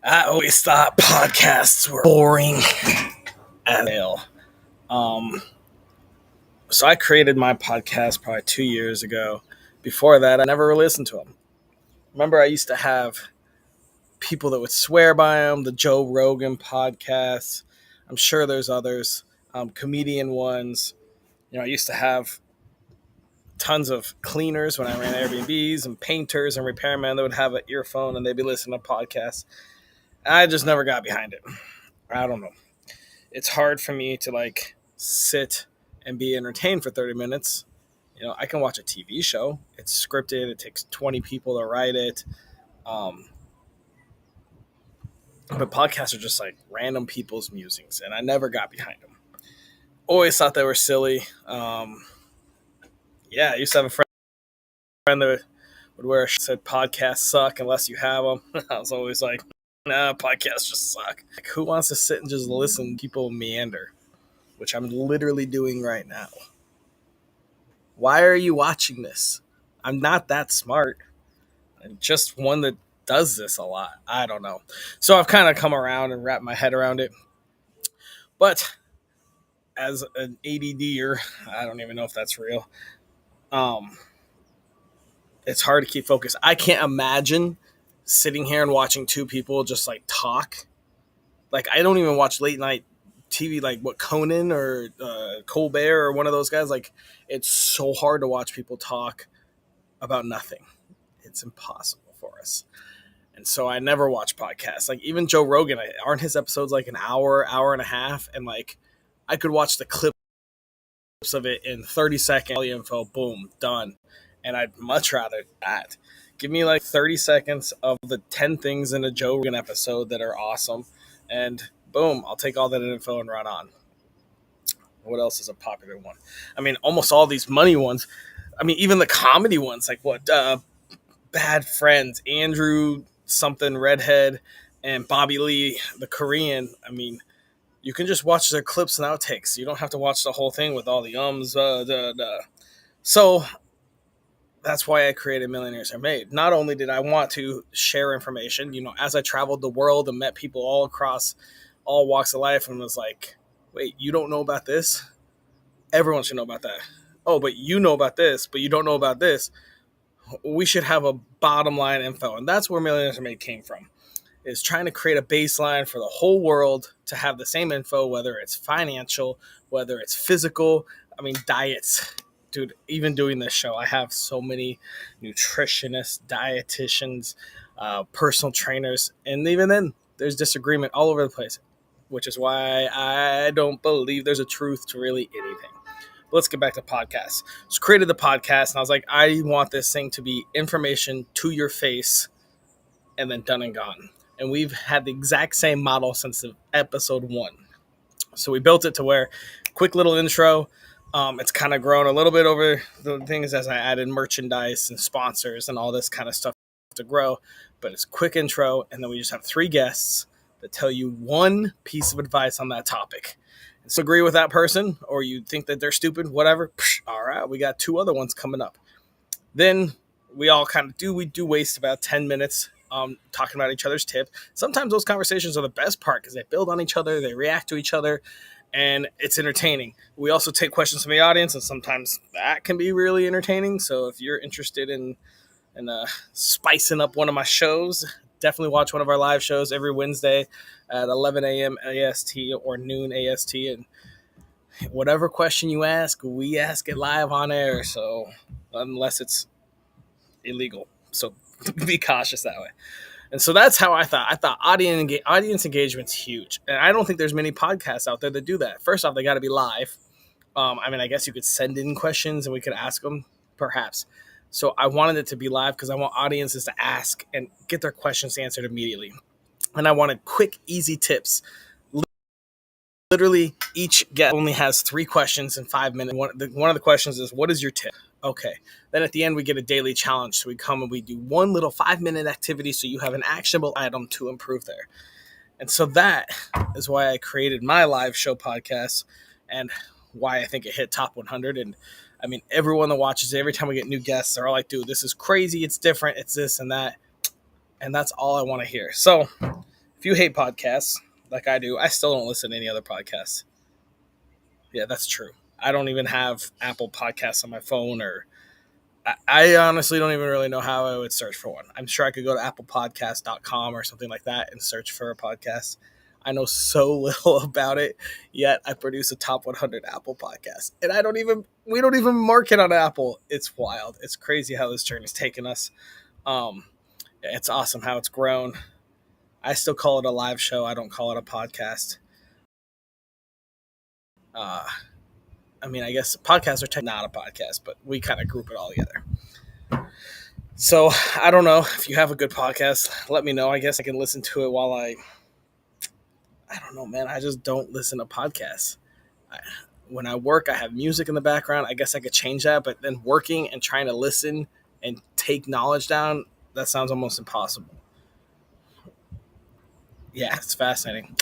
I always thought podcasts were boring as hell. Um, so I created my podcast probably 2 years ago. Before that, I never listened to them. Remember, I used to have people that would swear by them, the Joe Rogan podcasts. I'm sure there's others, comedian ones. I used to have tons of cleaners when I ran Airbnbs and painters and repairmen that would have an earphone and they'd be listening to podcasts. I just never got behind it. I don't know. It's hard for me to sit and be entertained for 30 minutes. I can watch a TV show. It's scripted. It takes 20 people to write it. Um, but podcasts are just like random people's musings, and I never got behind them. Always thought they were silly. Yeah, I used to have a friend that would wear a shirt that said podcasts suck unless you have them. I was always like, nah, podcasts just suck. Like, who wants to sit and just listen to people meander? Which I'm literally doing right now. Why are you watching this? I'm not that smart. I'm just one that does this a lot. I don't know. So I've kind of come around and wrapped my head around it. But as an ADDer, I don't even know if that's real. Um, it's hard to keep focused. I can't imagine sitting here and watching two people just like talk. Like, I don't even watch late night TV, like what, Conan or Colbert or one of those guys. Like, it's so hard to watch people talk about nothing. It's impossible for us. And so I never watch podcasts. Like, even Joe Rogan, aren't his episodes like an hour and a half? And like, I could watch the clips of it in 30 seconds, all the info, boom, done. And I'd much rather that. Give me like 30 seconds of the 10 things in a Joe Rogan episode that are awesome. And boom, I'll take all that info and run on. What else is a popular one? I mean, almost all these money ones. I mean, even the comedy ones, like what? Bad Friends, Andrew something redhead, and Bobby Lee, the Korean. I mean, you can just watch their clips and outtakes. You don't have to watch the whole thing with all the ums. So that's why I created Millionaires Are Made. Not only did I want to share information, as I traveled the world and met people all across all walks of life and was like, wait, you don't know about this? Everyone should know about that. Oh, but you know about this, but you don't know about this. We should have a bottom line info. And that's where Millionaires Are Made came from, is trying to create a baseline for the whole world to have the same info, whether it's financial, whether it's physical. I mean, diets. Dude, even doing this show, I have so many nutritionists, dietitians, personal trainers, and even then, there's disagreement all over the place, which is why I don't believe there's a truth to really anything. But let's get back to podcasts. So created the podcast, and I was like, I want this thing to be information to your face, and then done and gone. And we've had the exact same model since the episode 1. So we built it to where quick little intro. It's kind of grown a little bit over the things as I added merchandise and sponsors and all this kind of stuff to grow. But it's quick intro, and then we just have 3 guests that tell you one piece of advice on that topic. And so agree with that person, or you think that they're stupid, whatever. All right, we got 2 other ones coming up. Then we all kind of we do waste about 10 minutes talking about each other's tip. Sometimes those conversations are the best part because they build on each other, they react to each other, and it's entertaining. We also take questions from the audience, and sometimes that can be really entertaining. So if you're interested in spicing up one of my shows, definitely watch one of our live shows every Wednesday at 11 a.m. AST or noon AST. And whatever question you ask, we ask it live on air. So unless it's illegal. So be cautious that way. And so that's how I thought audience engagement's huge. And I don't think there's many podcasts out there that do that. First off, they got to be live. I guess you could send in questions and we could ask them, perhaps. So I wanted it to be live because I want audiences to ask and get their questions answered immediately. And I wanted quick, easy tips. Literally, each guest only has 3 questions in 5 minutes. One of the questions is, what is your tip? Okay. Then at the end, we get a daily challenge. So we come and we do one little 5-minute activity so you have an actionable item to improve there. And so that is why I created my live show podcast and why I think it hit top 100. And I mean, everyone that watches it, every time we get new guests, they're all like, dude, this is crazy. It's different. It's this and that. And that's all I want to hear. So if If you hate podcasts like I do, I still don't listen to any other podcasts. Yeah, that's true. I don't even have Apple Podcasts on my phone, or I honestly don't even really know how I would search for one. I'm sure I could go to applepodcast.com or something like that and search for a podcast. I know so little about it, yet I produce a top 100 Apple podcast. And we don't even market on Apple. It's wild. It's crazy how this journey's taken us. Um, it's awesome how it's grown. I still call it a live show. I don't call it a podcast. Uh, I mean, I guess podcasts are not a podcast, but we kind of group it all together. So I don't know if you have a good podcast. Let me know. I guess I can listen to it while I don't know, man. I just don't listen to podcasts. When I work, I have music in the background. I guess I could change that, but then working and trying to listen and take knowledge down, that sounds almost impossible. Yeah, it's fascinating.